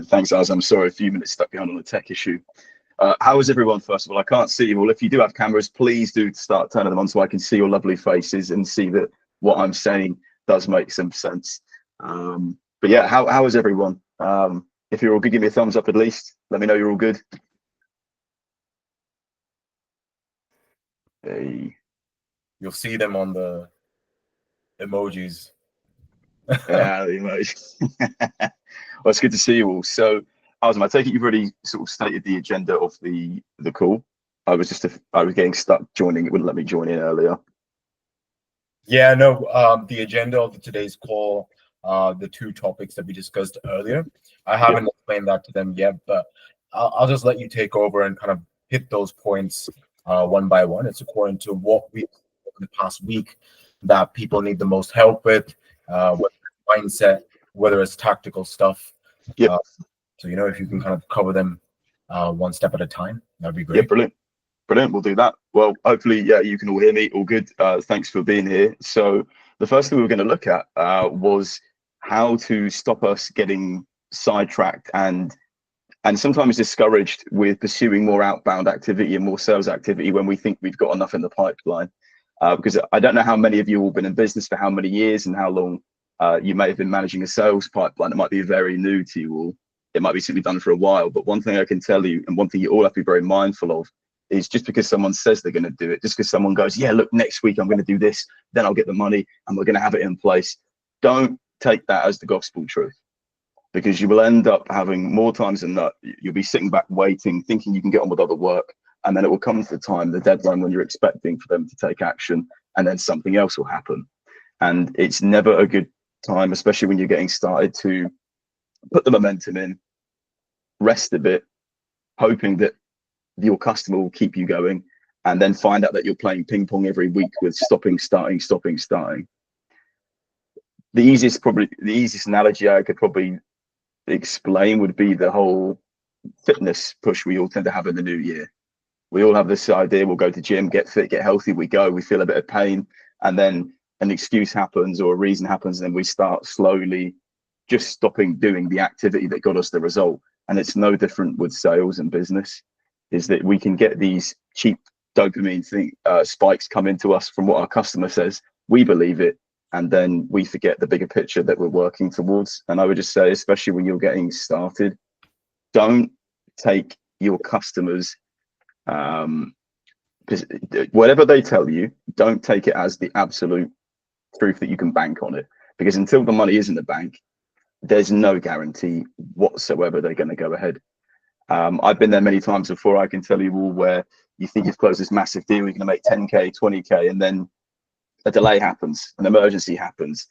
Thanks, Az. I'm sorry, a few minutes stuck behind on a tech issue. How is everyone, first of all? I can't see you all. If you do have cameras, please do start turning them on so I can see your lovely faces and see that what I'm saying does make some sense. But yeah, how is everyone? If you're all good, give me a thumbs up at least. Let me know you're all good. Hey. You'll see them on the emojis. Yeah, the emoji. Well, it's good to see you all. So, Azam, I take it you've already sort of stated the agenda of the call. I was getting stuck joining. It wouldn't let me join in earlier. Yeah, no. The agenda of today's call, the two topics that we discussed earlier, I haven't explained that to them yet, but I'll just let you take over and kind of hit those points one by one. It's according to what we in the past week that people need the most help with, whether it's mindset, whether it's tactical stuff. Yeah. So if you can kind of cover them one step at a time, that'd be great. Yeah, brilliant. Brilliant. We'll do that. Well, hopefully, yeah, you can all hear me. All good. Thanks for being here. So the first thing we were going to look at was how to stop us getting sidetracked and sometimes discouraged with pursuing more outbound activity and more sales activity when we think we've got enough in the pipeline. Because I don't know how many of you have been in business for how many years and how long you may have been managing a sales pipeline. It might be very new to you all. It might be simply done for a while. But one thing I can tell you, and one thing you all have to be very mindful of, is just because someone says they're going to do it, just because someone goes, yeah, look, next week I'm going to do this, then I'll get the money and we're going to have it in place. Don't take that as the gospel truth, because you will end up having more times than not, you'll be sitting back waiting, thinking you can get on with other work. And then it will come to the time, the deadline when you're expecting for them to take action, and then something else will happen. And it's never a good time, especially when you're getting started, to put the momentum in, rest a bit, hoping that your customer will keep you going, and then find out that you're playing ping pong every week with stopping, starting, stopping, starting. The easiest analogy I could probably explain would be the whole fitness push we all tend to have in the new year. We all have this idea, we'll go to gym, get fit, get healthy, we go, we feel a bit of pain, and then an excuse happens or a reason happens, and then we start slowly just stopping doing the activity that got us the result. And it's no different with sales and business, is that we can get these cheap dopamine spikes come into us from what our customer says. We believe it, and then we forget the bigger picture that we're working towards. And I would just say, especially when you're getting started, don't take your customers, whatever they tell you, don't take it as the absolute truth that you can bank on it, because until the money is in the bank, there's no guarantee whatsoever they're going to go ahead. I've been there many times before. I can tell you all where you think you've closed this massive deal, you're going to make 10K, 20K, and then a delay happens, an emergency happens,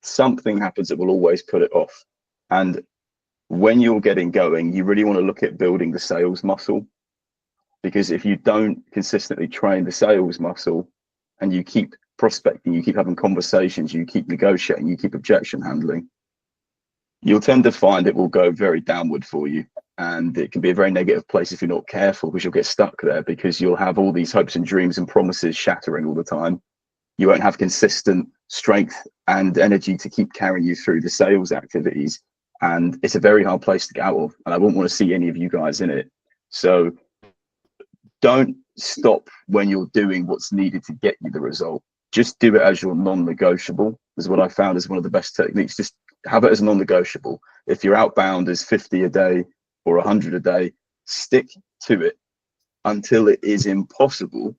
something happens that will always put it off. And when you're getting going, you really want to look at building the sales muscle, because if you don't consistently train the sales muscle and you keep prospecting, you keep having conversations, you keep negotiating, you keep objection handling, you'll tend to find it will go very downward for you. And it can be a very negative place if you're not careful, because you'll get stuck there, because you'll have all these hopes and dreams and promises shattering all the time. You won't have consistent strength and energy to keep carrying you through the sales activities. And it's a very hard place to get out of. And I wouldn't want to see any of you guys in it. So don't stop when you're doing what's needed to get you the result. Just do it as your non-negotiable, is what I found is one of the best techniques. Just have it as non-negotiable. If your outbound is 50 a day or 100 a day, stick to it until it is impossible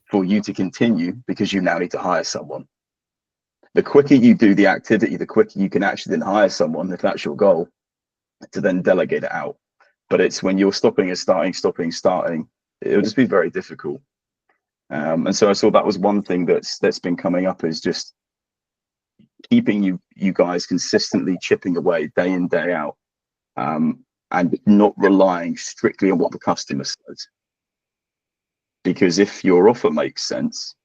for you to continue, because you now need to hire someone. The quicker you do the activity, the quicker you can actually then hire someone, if that's your goal, to then delegate it out. But it's when you're stopping and starting, it'll just be very difficult. And so I saw that was one thing that's been coming up, is just keeping you guys consistently chipping away day in, day out, and not relying strictly on what the customer says. Because if your offer makes sense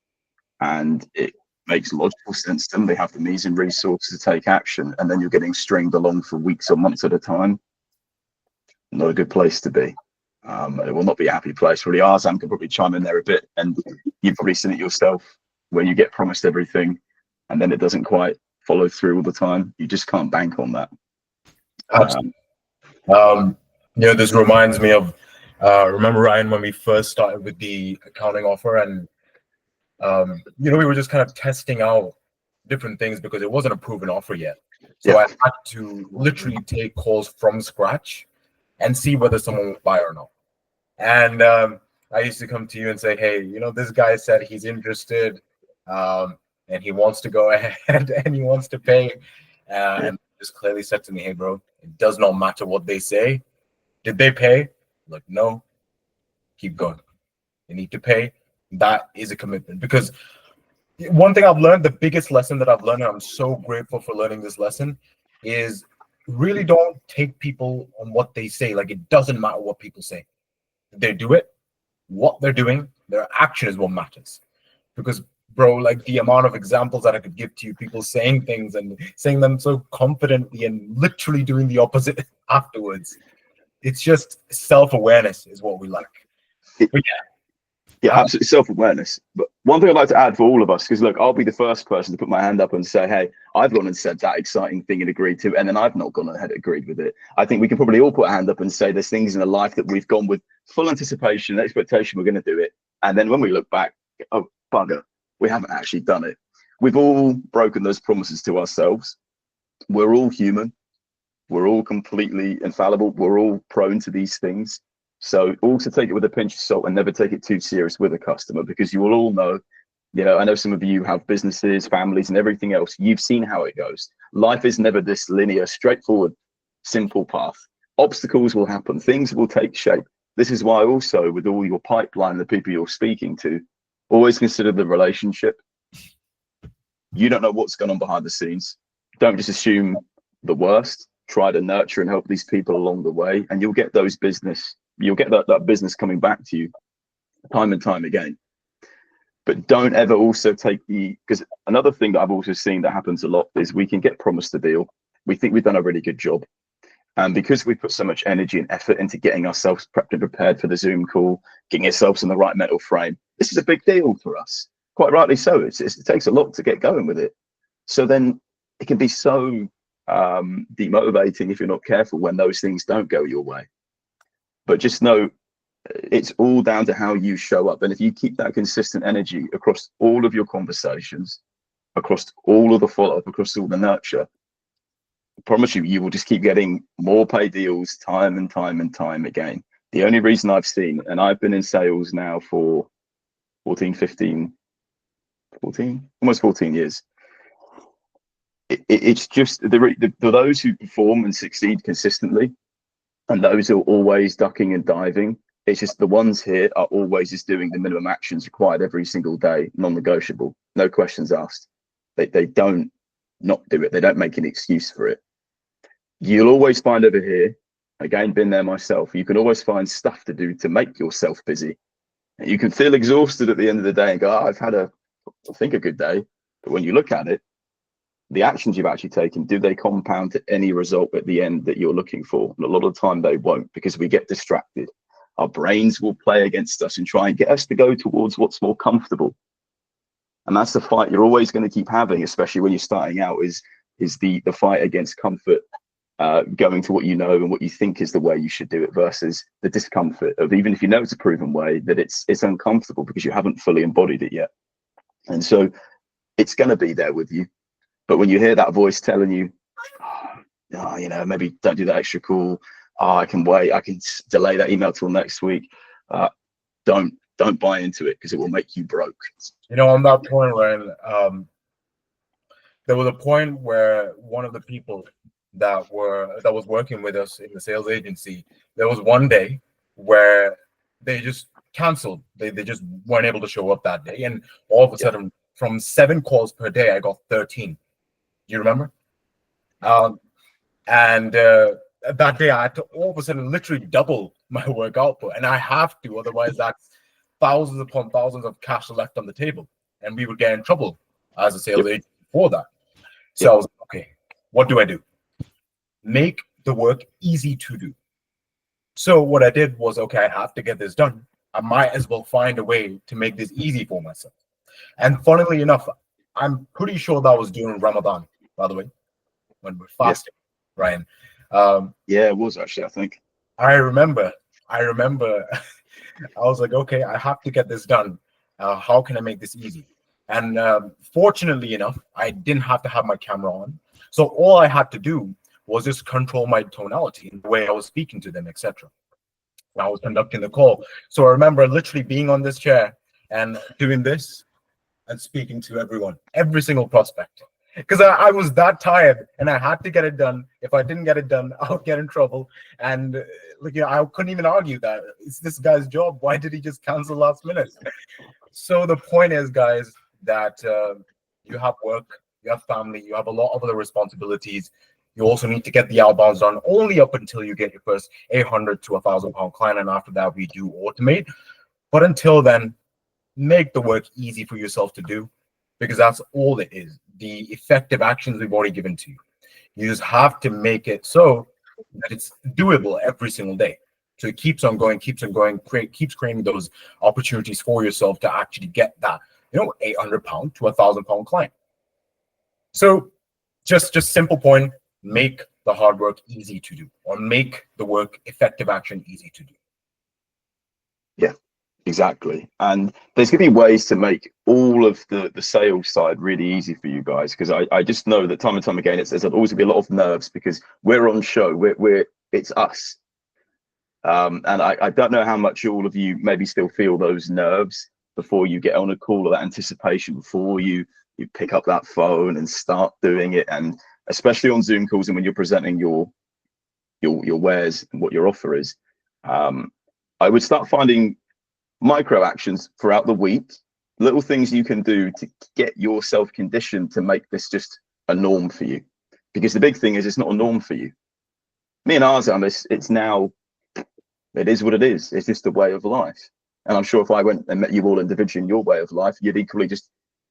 and it makes logical sense to them, they have the means and resources to take action, and then you're getting stringed along for weeks or months at a time, not a good place to be. It will not be a happy place. Really, Arzam can probably chime in there a bit, and you've probably seen it yourself, when you get promised everything and then it doesn't quite follow through all the time. You just can't bank on that. This reminds me of remember, Ryan, when we first started with the accounting offer, and we were just kind of testing out different things because it wasn't a proven offer yet. So I had to literally take calls from scratch and see whether someone would buy or not. And I used to come to you and say, hey, this guy said he's interested, and he wants to go ahead and he wants to pay. And just clearly said to me, hey, bro, it does not matter what they say. Did they pay? Like, no, keep going. They need to pay. That is a commitment. Because one thing I've learned, the biggest lesson that I've learned, and I'm so grateful for learning this lesson, is really don't take people on what they say. Like, it doesn't matter what people say. They do it, what they're doing, their action is what matters. Because, bro, like the amount of examples that I could give to you, people saying things and saying them so confidently and literally doing the opposite afterwards. It's just self-awareness is what we like. Yeah, absolutely, self-awareness. But one thing I'd like to add for all of us, because look, I'll be the first person to put my hand up and say, hey, I've gone and said that exciting thing and agreed to, and then I've not gone ahead and agreed with it. I think we can probably all put a hand up and say there's things in the life that we've gone with full anticipation and expectation we're going to do it. And then when we look back, oh, bugger, we haven't actually done it. We've all broken those promises to ourselves. We're all human. We're all completely infallible. We're all prone to these things. So also take it with a pinch of salt and never take it too serious with a customer, because you will all know, I know some of you have businesses, families and everything else. You've seen how it goes. Life is never this linear, straightforward, simple path. Obstacles will happen. Things will take shape. This is why also with all your pipeline, the people you're speaking to, always consider the relationship. You don't know what's going on behind the scenes. Don't just assume the worst. Try to nurture and help these people along the way, and you'll get that business coming back to you time and time again. But don't ever also because another thing that I've also seen that happens a lot is we can get promised a deal. We think we've done a really good job. And because we put so much energy and effort into getting ourselves prepped and prepared for the Zoom call, getting ourselves in the right mental frame, this is a big deal for us. Quite rightly so. It takes a lot to get going with it. So then it can be so demotivating if you're not careful when those things don't go your way. But just know it's all down to how you show up. And if you keep that consistent energy across all of your conversations, across all of the follow-up, across all the nurture, I promise you, you will just keep getting more pay deals time and time and time again. The only reason I've seen, and I've been in sales now for 14, almost 14 years. It's just for those who perform and succeed consistently, and those who are always ducking and diving, it's just the ones here are always just doing the minimum actions required every single day, non-negotiable, no questions asked. They don't not do it. They don't make an excuse for it. You'll always find over here, again, been there myself, you can always find stuff to do to make yourself busy. And you can feel exhausted at the end of the day and go, I've had a good day. But when you look at it, the actions you've actually taken, do they compound to any result at the end that you're looking for? And a lot of the time they won't, because we get distracted. Our brains will play against us and try and get us to go towards what's more comfortable. And that's the fight you're always going to keep having, especially when you're starting out, is the fight against comfort, going to what you know and what you think is the way you should do it, versus the discomfort of, even if you know it's a proven way, that it's uncomfortable because you haven't fully embodied it yet. And so it's going to be there with you. But when you hear that voice telling you, maybe don't do that extra call, I can wait, I can delay that email till next week, don't buy into it, because it will make you broke. On that point, Ryan, there was a point where one of the people that was working with us in the sales agency, there was one day where they just canceled. They just weren't able to show up that day, and all of a sudden, from 7 calls per day, I got 13. Do you remember? And that day I had to all of a sudden literally double my work output, and I have to, otherwise that's thousands upon thousands of cash left on the table, and we would get in trouble as a sales agent for that. So I was like, okay, what do I do? Make the work easy to do. So what I did was, okay, I have to get this done. I might as well find a way to make this easy for myself. And funnily enough, I'm pretty sure that was during Ramadan, by the way, when we're fasting, Ryan. Yeah, it was actually, I think. I remember, I remember, I was like, okay, I have to get this done. How can I make this easy? And fortunately enough, I didn't have to have my camera on. So all I had to do was just control my tonality, the way I was speaking to them, etc. I was conducting the call. So I remember literally being on this chair and doing this and speaking to everyone, every single prospect. Because I was that tired and I had to get it done. If I didn't get it done, I would get in trouble. And like, I couldn't even argue that it's this guy's job. Why did he just cancel last minute? So the point is, guys, that you have work, you have family, you have a lot of other responsibilities. You also need to get the outbounds done only up until you get your first 800 to £1,000 client. And after that, we do automate. But until then, make the work easy for yourself to do, because that's all it is. The effective actions we've already given to you. You just have to make it so that it's doable every single day. So it keeps on going, keeps keeps creating those opportunities for yourself to actually get that, £800 to £1,000 client. So just simple point, make the hard work easy to do, or make the work effective action easy to do. Yeah, exactly. And there's going to be ways to make all of the sales side really easy for you guys, because I just know that time and time again, there's always going to be a lot of nerves because we're on show. It's us. And I don't know how much all of you maybe still feel those nerves before you get on a call, or that anticipation before you pick up that phone and start doing it. And especially on Zoom calls and when you're presenting your wares and what your offer is, I would start finding micro actions throughout the week, little things you can do to get yourself conditioned to make this just a norm for you. Because the big thing is, it's not a norm for you. Me and Arzam, it's now, it is what it is. It's just a way of life. And I'm sure if I went and met you all individually in your way of life, you'd equally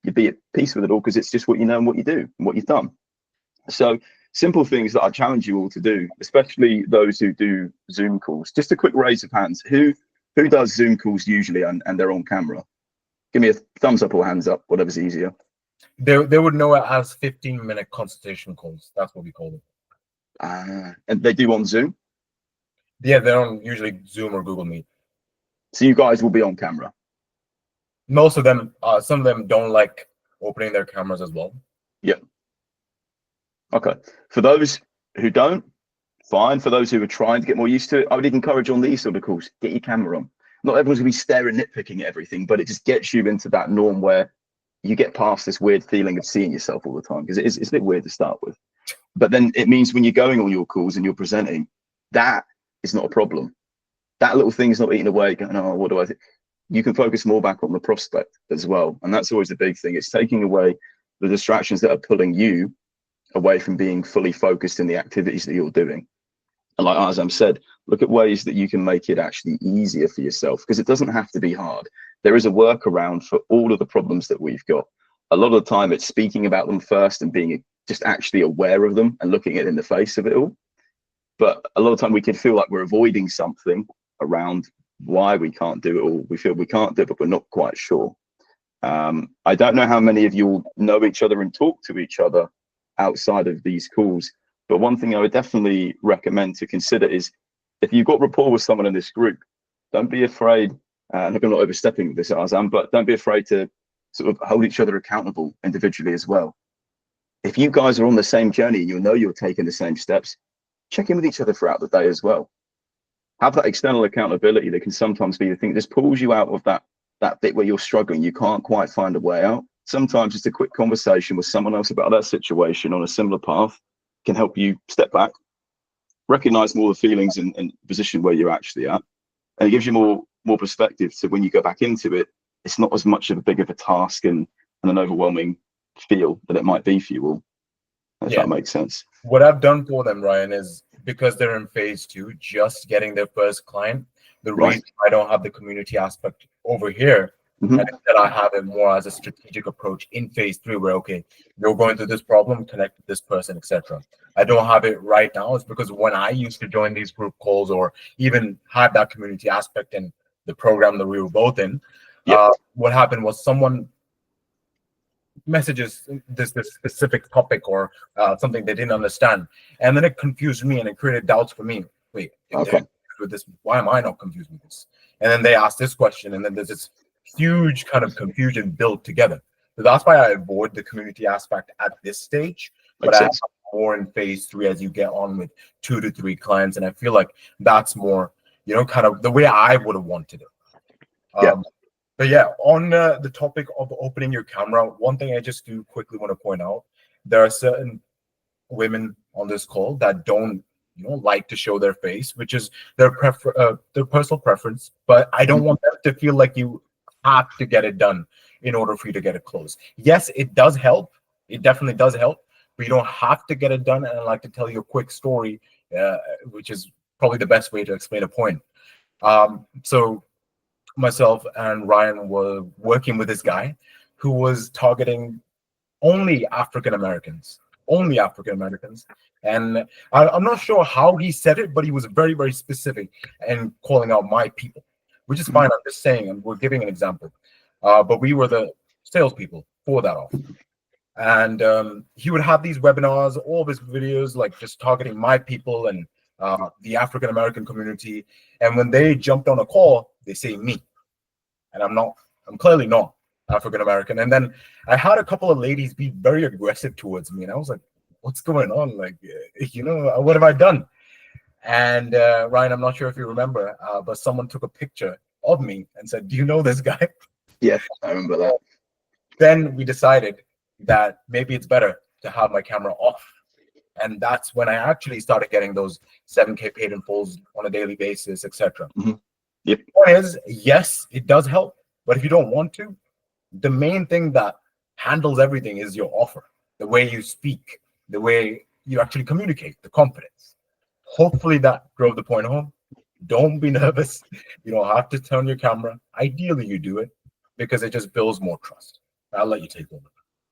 you'd be at peace with it all, because it's just what you know and what you do and what you've done. So simple things that I challenge you all to do, especially those who do Zoom calls. Just a quick raise of hands. Who does Zoom calls usually and they're on camera? Give me a thumbs up or hands up, whatever's easier. They would know it as 15-minute consultation calls. That's what we call it. And they do on Zoom? Yeah, they're on usually Zoom or Google Meet. So you guys will be on camera? Most of them, some of them don't like opening their cameras as well. Yeah. Okay. For those who don't, fine. For those who are trying to get more used to it, I would encourage on these sort of calls, get your camera on. Not everyone's going to be staring, nitpicking at everything, but it just gets you into that norm where you get past this weird feeling of seeing yourself all the time, because it's a bit weird to start with. But then it means when you're going on your calls and you're presenting, that is not a problem. That little thing's not eating away, going, oh, what do I think? You can focus more back on the prospect as well. And that's always the big thing. It's taking away the distractions that are pulling you away from being fully focused in the activities that you're doing. And like Azam said, look at ways that you can make it actually easier for yourself, because it doesn't have to be hard. There is a workaround for all of the problems that we've got. A lot of the time it's speaking about them first and being just actually aware of them and looking it in the face of it all. But a lot of the time we can feel like we're avoiding something around why we can't do it all. We feel we can't do it, but we're not quite sure. I don't know how many of you know each other and talk to each other outside of these calls, but one thing I would definitely recommend to consider is, if you've got rapport with someone in this group, don't be afraid, and I'm not overstepping with this, Azam, but don't be afraid to sort of hold each other accountable individually as well. If you guys are on the same journey and you know you're taking the same steps, check in with each other throughout the day as well. Have that external accountability that can sometimes be the thing that just pulls you out of that bit where you're struggling, you can't quite find a way out. Sometimes just a quick conversation with someone else about that situation on a similar path can help you step back, recognize more the feelings and position where you're actually at, and it gives you more perspective. So when you go back into it, it's not as much of a big of a task and an overwhelming feel that it might be for you all, if that makes sense. What I've done for them, Ryan, is because they're in phase 2, just getting their first client, the reason I don't have the community aspect over here, and that I have it more as a strategic approach in phase 3, where, okay, you're going through this problem, connect with this person, etc. I don't have it right now. It's because when I used to join these group calls or even had that community aspect in the program that we were both in, what happened was someone messages this specific topic or something they didn't understand, and then it confused me and it created doubts for me. Wait, if they're Okay. confused with this, why am I not confused with this? And then they ask this question, and then there's this huge kind of confusion built together. So that's why I avoid the community aspect at this stage, but Makes I have sense. more in phase 3 as you get on with 2 to 3 clients, and I feel like that's more, kind of the way I would have wanted it. Yeah. But yeah, on the topic of opening your camera, one thing I just do quickly want to point out: there are certain women on this call that don't, like to show their face, which is their personal preference. But I don't Mhm. want them to feel like you have to get it done in order for you to get it closed. Yes, it does help. It definitely does help, but you don't have to get it done. And I'd like to tell you a quick story, which is probably the best way to explain a point. So myself and Ryan were working with this guy who was targeting only African Americans, only African Americans. And I'm not sure how he said it, but he was very, very specific and calling out my people, which is Mhm. fine. I'm just saying, and we're giving an example. But we were the salespeople for that offer. And he would have these webinars, all of his videos, like just targeting my people and the African American community. And when they jumped on a call, they say me, and I'm clearly not African American. And then I had a couple of ladies be very aggressive towards me, and I was like, what's going on? Like, what have I done? And Ryan, I'm not sure if you remember, but someone took a picture of me and said, do you know this guy? Yeah, I remember that. Then we decided that maybe it's better to have my camera off. And that's when I actually started getting those 7K paid in fulls on a daily basis, etc. Mhm. Yep. Point is, yes, it does help, but if you don't want to, the main thing that handles everything is your offer, the way you speak, the way you actually communicate, the confidence. Hopefully that drove the point home. Don't be nervous. You don't have to turn your camera. Ideally, you do it because it just builds more trust. I'll let you take over.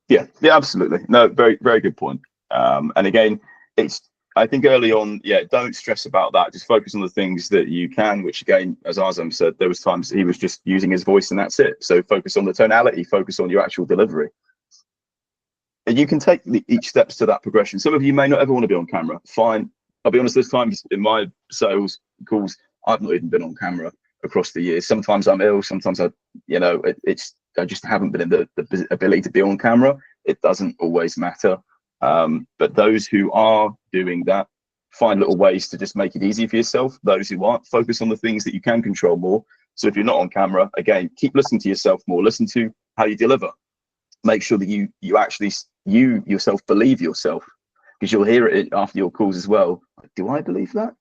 Yeah, yeah, absolutely. No, very, very good point. And again, it's I think early on, yeah, don't stress about that. Just focus on the things that you can. Which again, as Azam said, there was times he was just using his voice and that's it. So focus on the tonality, focus on your actual delivery, and you can take each steps to that progression. Some of you may not ever want to be on camera. Fine. I'll be honest. There's times in my sales calls I've not even been on camera across the years. Sometimes I'm ill. Sometimes it's I just haven't been in the ability to be on camera. It doesn't always matter. But those who are doing that, find little ways to just make it easy for yourself. Those who aren't, focus on the things that you can control more. So if you're not on camera, again, keep listening to yourself more. Listen to how you deliver. Make sure that you actually you yourself believe yourself, because you'll hear it after your calls as well. Do I believe that?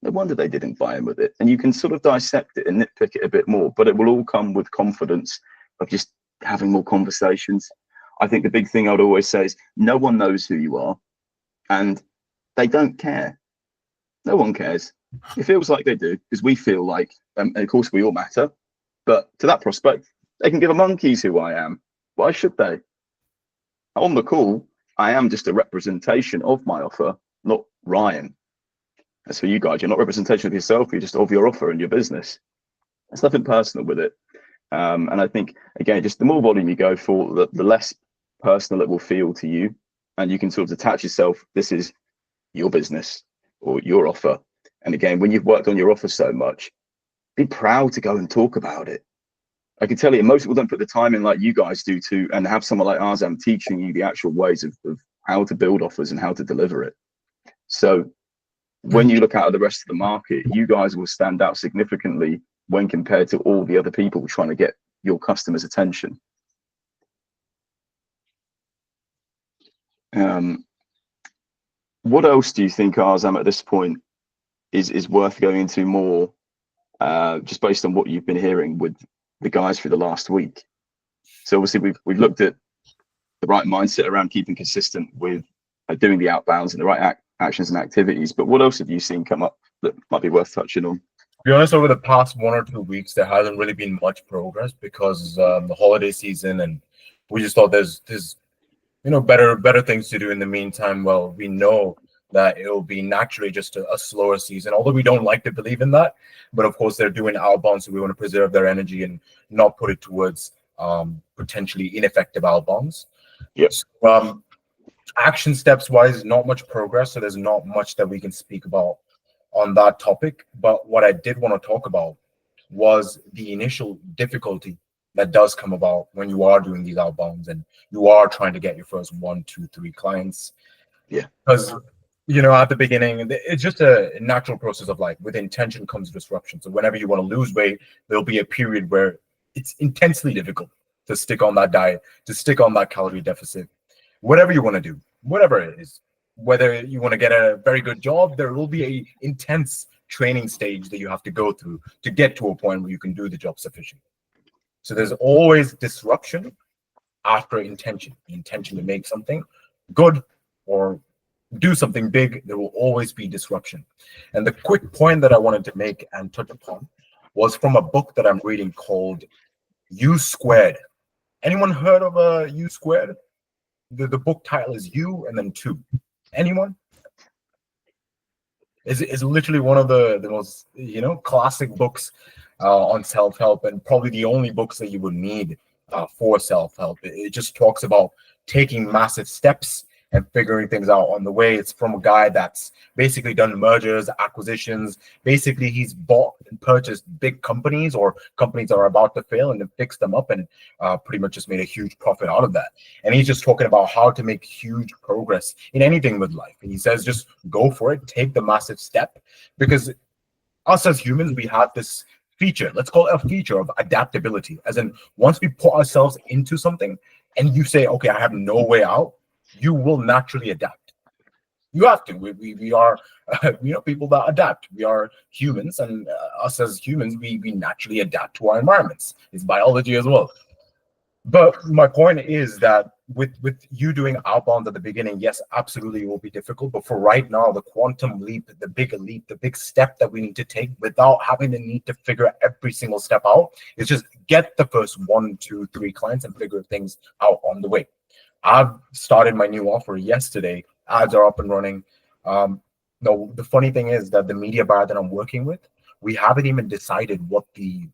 No wonder they didn't buy in with it. And you can sort of dissect it and nitpick it a bit more, but it will all come with confidence of just having more conversations. I think the big thing I'd always say is no one knows who you are and they don't care. No one cares. It feels like they do because we feel like, and of course we all matter, but to that prospect, they can give a monkeys who I am. Why should they? On the call, I am just a representation of my offer, not Ryan. As for you guys, you're not representation of yourself, you're just of your offer and your business. There's nothing personal with it. And I think, again, just the more volume you go for, the less personal it will feel to you. And you can sort of detach yourself. This is your business or your offer. And again, when you've worked on your offer so much, be proud to go and talk about it. I can tell you, most people don't put the time in like you guys do to, and have someone like Azam teaching you the actual ways of how to build offers and how to deliver it. So when you look out at the rest of the market, you guys will stand out significantly when compared to all the other people trying to get your customers' attention. What else do you think, Azam, at this point is worth going into more, just based on what you've been hearing with the guys for the last week? So obviously we've looked at the right mindset around keeping consistent with doing the outbounds and the right actions and activities. But what else have you seen come up that might be worth touching on? To be honest, over the past 1 or 2 weeks, there hasn't really been much progress because the holiday season, and we just thought there's better things to do in the meantime. Well, we know that it will be naturally just a slower season, although we don't like to believe in that. But of course, they're doing outbound, so we want to preserve their energy and not put it towards potentially ineffective outbounds. Yep. So, action steps wise, not much progress. So there's not much that we can speak about on that topic. But what I did want to talk about was the initial difficulty that does come about when you are doing these outbounds and you are trying to get your first 1, 2, 3 clients. Yeah. Because at the beginning, it's just a natural process of life. With intention comes disruption. So whenever you want to lose weight, there'll be a period where it's intensely difficult to stick on that diet, to stick on that calorie deficit, whatever you want to do, whatever it is. Whether you want to get a very good job, there will be a intense training stage that you have to go through to get to a point where you can do the job sufficiently. So there's always disruption after intention. The intention to make something good or do something big, there will always be disruption. And the quick point that I wanted to make and touch upon was from a book that I'm reading called U Squared. Anyone heard of U Squared? The book title is U and then 2. Anyone? Is literally one of the most classic books on self-help, and probably the only books that you would need for self-help. It just talks about taking massive steps and figuring things out on the way. It's from a guy that's basically done mergers, acquisitions. Basically, he's bought and purchased big companies or companies that are about to fail and then fixed them up and pretty much just made a huge profit out of that. And he's just talking about how to make huge progress in anything with life. And he says, just go for it, take the massive step, because us as humans, we have this feature, let's call it a feature of adaptability. As in, once we put ourselves into something and you say, okay, I have no way out, you will naturally adapt. You have to. We are, people that adapt. We are humans, and us as humans, we naturally adapt to our environments. It's biology as well. But my point is that with you doing outbound at the beginning, yes, absolutely, it will be difficult. But for right now, the quantum leap, the big step that we need to take without having the need to figure every single step out is just get the first 1, 2, 3 clients and figure things out on the way. I've started my new offer yesterday. Ads are up and running. The funny thing is that the media buyer that I'm working with, we haven't even decided what the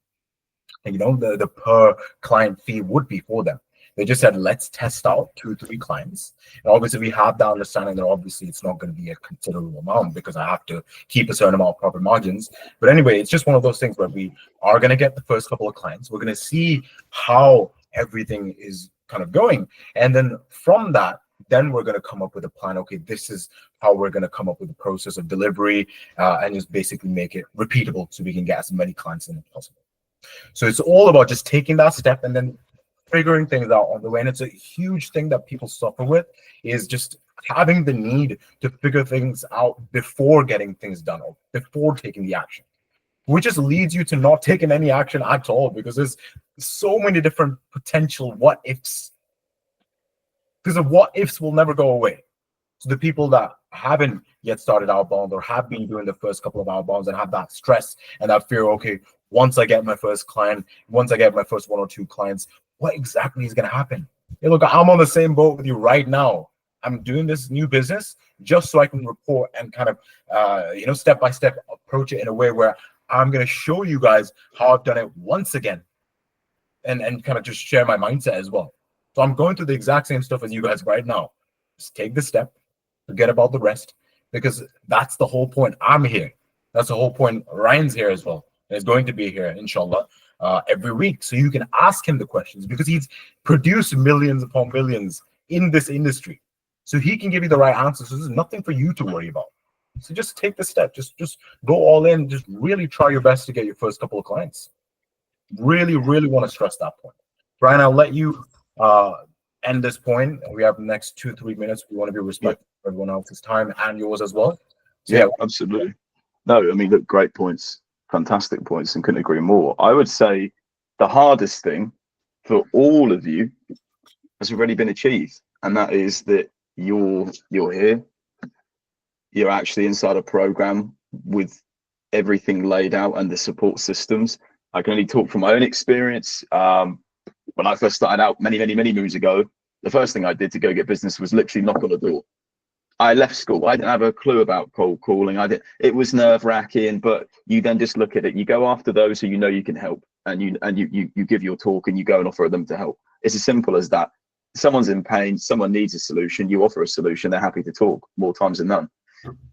per client fee would be for them. They just said, let's test out 2, 3 clients. And obviously we have the understanding that obviously it's not going to be a considerable amount because I have to keep a certain amount of profit margins. But anyway, it's just one of those things where we are going to get the first couple of clients. We're going to see how everything is kind of going. And then from that, then we're going to come up with a plan. Okay, this is how we're going to come up with the process of delivery and just basically make it repeatable so we can get as many clients in as possible. So it's all about just taking that step and then figuring things out on the way. And it's a huge thing that people suffer with, is just having the need to figure things out before getting things done or before taking the action, which just leads you to not taking any action at all, because there's so many different potential what ifs. Because the what ifs will never go away. So the people that haven't yet started outbound or have been doing the first couple of outbounds and have that stress and that fear, okay, once I get my first client, once I get my first 1 or 2 clients, what exactly is going to happen? Hey, look, I'm on the same boat with you right now. I'm doing this new business just so I can report and kind of, step by step approach it in a way where I'm going to show you guys how I've done it once again and kind of just share my mindset as well. So I'm going through the exact same stuff as you guys right now. Just take the step, forget about the rest, because that's the whole point. I'm here. That's the whole point. Ryan's here as well. And is going to be here, inshallah, every week. So you can ask him the questions, because he's produced millions upon millions in this industry. So he can give you the right answers. So there's nothing for you to worry about. So just take the step. Just go all in. Just really try your best to get your first couple of clients. Really, really want to stress that point. Ryan, I'll let you end this point. We have the next 2-3 minutes. We want to be respectful of everyone else's time and yours as well. So, yeah, absolutely. No, I mean, look, great points, fantastic points, and couldn't agree more. I would say the hardest thing for all of you has already been achieved, and that is that you're here. You're actually inside a program with everything laid out and the support systems. I can only talk from my own experience. When I first started out many moons ago, the first thing I did to go get business was literally knock on a door. I left school. I didn't have a clue about cold calling. It was nerve-wracking, but you then just look at it. You go after those who you know you can help, and you give your talk and you go and offer them to help. It's as simple as that. someone's in pain, someone needs a solution, you offer a solution, they're happy to talk more times than none.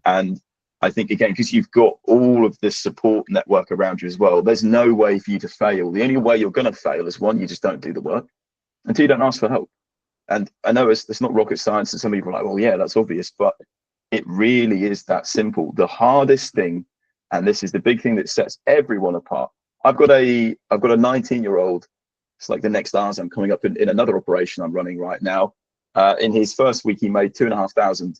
And I think, again, because you've got all of this support network around you as well, there's no way for you to fail. The only way you're going to fail is, one, you just don't do the work, and two, you don't ask for help. And I know it's not rocket science, and some people are like, well, yeah, that's obvious, but it really is that simple. The hardest thing, and this is the big thing that sets everyone apart. I've got a 19-year-old. It's like the next Azam coming up in another operation I'm running right now. In his first week, he made 2,500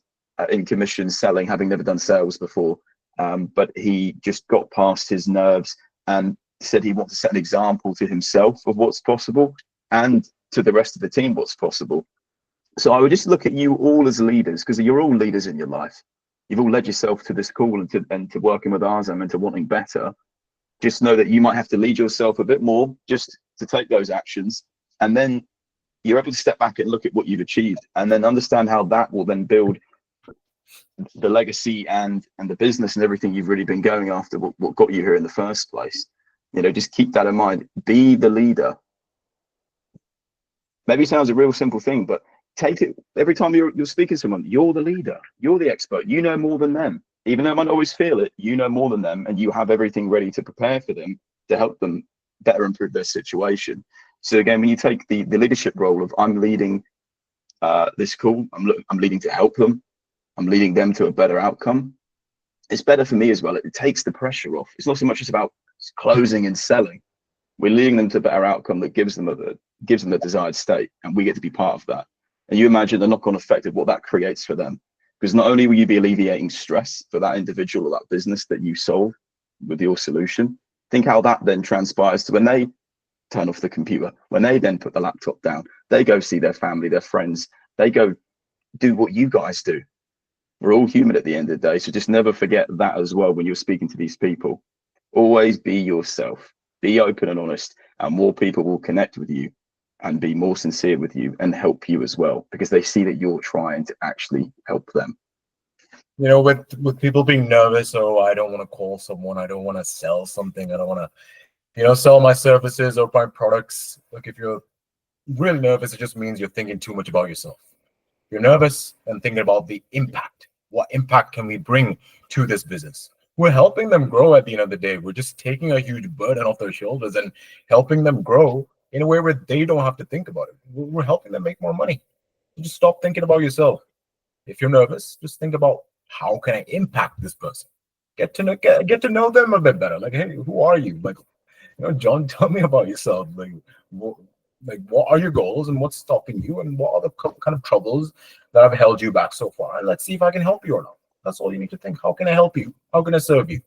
in commission selling, having never done sales before. But he just got past his nerves and said he wants to set an example to himself of what's possible and to the rest of the team what's possible. So I would just look at you all as leaders, because you're all leaders in your life. You've all led yourself to this call and to working with Azam and to wanting better. Just know that you might have to lead yourself a bit more just to take those actions, and then you're able to step back and look at what you've achieved, and then understand how that will then build the legacy and the business and everything you've really been going after, what got you here in the first place. Just keep that in mind. Be the leader. Maybe it sounds a real simple thing, but take it every time you're speaking to someone. You're the leader, you're the expert, you know more than them. Even though I might not always feel it, you know more than them, and you have everything ready to prepare for them to help them better improve their situation. So again, when you take the leadership role of, I'm leading this call, I'm leading to help them, I'm leading them to a better outcome, it's better for me as well. It takes the pressure off. It's not so much just about closing and selling. We're leading them to a better outcome that gives them the desired state, and we get to be part of that. And you imagine the knock-on effect of what that creates for them. Because not only will you be alleviating stress for that individual or that business that you solve with your solution, think how that then transpires to when they turn off the computer, when they then put the laptop down, they go see their family, their friends, they go do what you guys do. We're all human at the end of the day, so just never forget that as well when you're speaking to these people. Always be yourself, be open and honest, and more people will connect with you and be more sincere with you and help you as well, because they see that you're trying to actually help them. With people being nervous, I don't want to call someone, I don't want to sell something, I don't want to, sell my services or my products. Look, if you're really nervous, it just means you're thinking too much about yourself. You're nervous and thinking about the impact. What impact can we bring to this business? We're helping them grow at the end of the day. We're just taking a huge burden off their shoulders and helping them grow in a way where they don't have to think about it. We're helping them make more money. You just stop thinking about yourself. If you're nervous, just think about, how can I impact this person? Get to know them a bit better. Like, hey, who are you? Like, John, tell me about yourself. Like, what are your goals and what's stopping you, and what are the kind of troubles that have held you back so far? And let's see if I can help you or not. That's all you need to think. How can I help you? How can I serve you?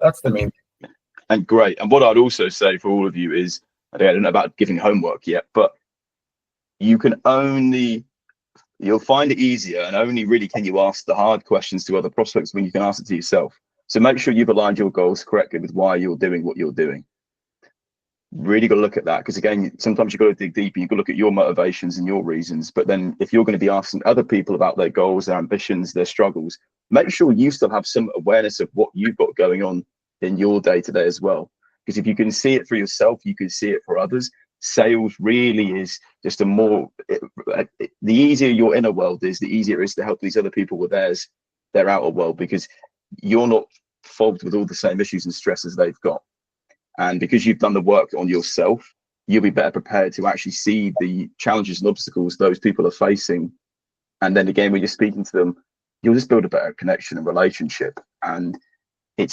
That's the main thing. And great. And what I'd also say for all of you is, I don't know about giving homework yet, but you'll find it easier, and only really can you ask the hard questions to other prospects when you can ask it to yourself. So make sure you've aligned your goals correctly with why you're doing what you're doing. Really got to look at that, because again, sometimes you've got to dig deeper. You've got to look at your motivations and your reasons. But then if you're going to be asking other people about their goals, their ambitions, their struggles, make sure you still have some awareness of what you've got going on in your day-to-day as well. Because if you can see it for yourself, you can see it for others. Sales really is just the easier your inner world is, the easier it is to help these other people with their outer world, because you're not fogged with all the same issues and stresses they've got. And because you've done the work on yourself, you'll be better prepared to actually see the challenges and obstacles those people are facing. And then again, when you're speaking to them, you'll just build a better connection and relationship. And it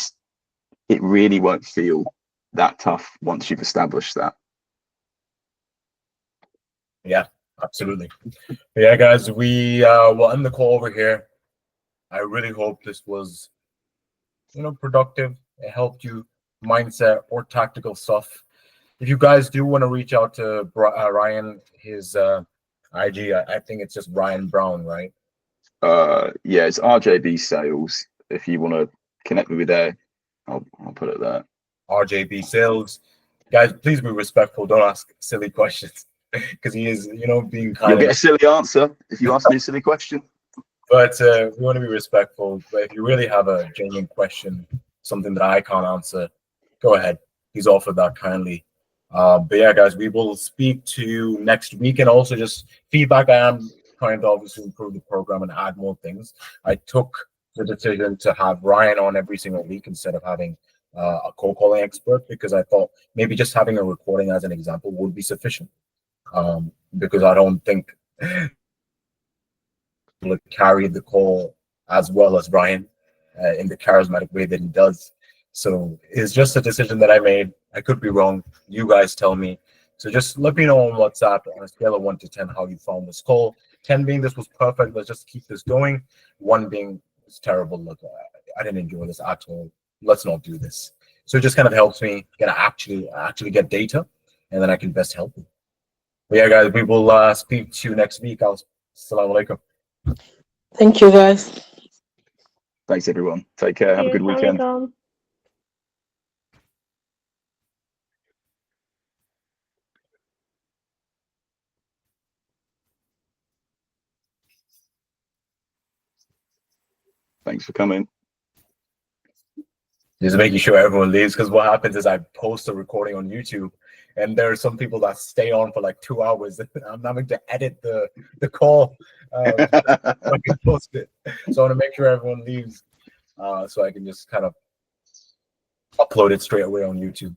really won't feel that tough once you've established that. Yeah, absolutely. Yeah, guys, we will end the call over here. I really hope this was, productive. It helped you mindset or tactical stuff. If you guys do want to reach out to Ryan, his IG, I think it's just Ryan Brown, right? Yeah, it's RJB Sales. If you want to connect with me there, I'll put it there. RJB Sales. Guys, please be respectful. Don't ask silly questions, because he is, being kind. You'll get a silly answer if you ask me a silly question. But we want to be respectful. But if you really have a genuine question, something that I can't answer, go ahead. He's offered that kindly. But yeah, guys, we will speak to you next week, and also just feedback. I am trying to obviously improve the program and add more things. I took the decision to have Ryan on every single week instead of having a cold calling expert, because I thought maybe just having a recording as an example would be sufficient. Because I don't think will carry the call as well as Ryan in the charismatic way that he does. So it's just a decision that I made. I could be wrong. You guys tell me. So just let me know on WhatsApp on a scale of 1 to 10 how you found this call. 10 being this was perfect. Let's just keep this going. 1 being it's terrible. Look, I didn't enjoy this at all. Let's not do this. So it just kind of helps me get actually get data, and then I can best help you. But yeah, guys, we will speak to you next week. Assalamu alaikum. Thank you, guys. Thanks, everyone. Take care. Have a good weekend. Thanks for coming. Just making sure everyone leaves, because what happens is I post a recording on YouTube, and there are some people that stay on for like 2 hours. I'm having to edit the call so I can post it. So I want to make sure everyone leaves, so I can just kind of upload it straight away on YouTube.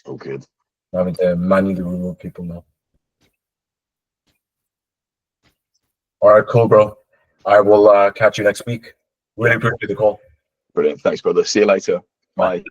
Oh, good. I'm having to manually remove people now. All right, cool, bro. I will catch you next week. Really appreciate the call. Brilliant. Thanks, brother. See you later. Bye.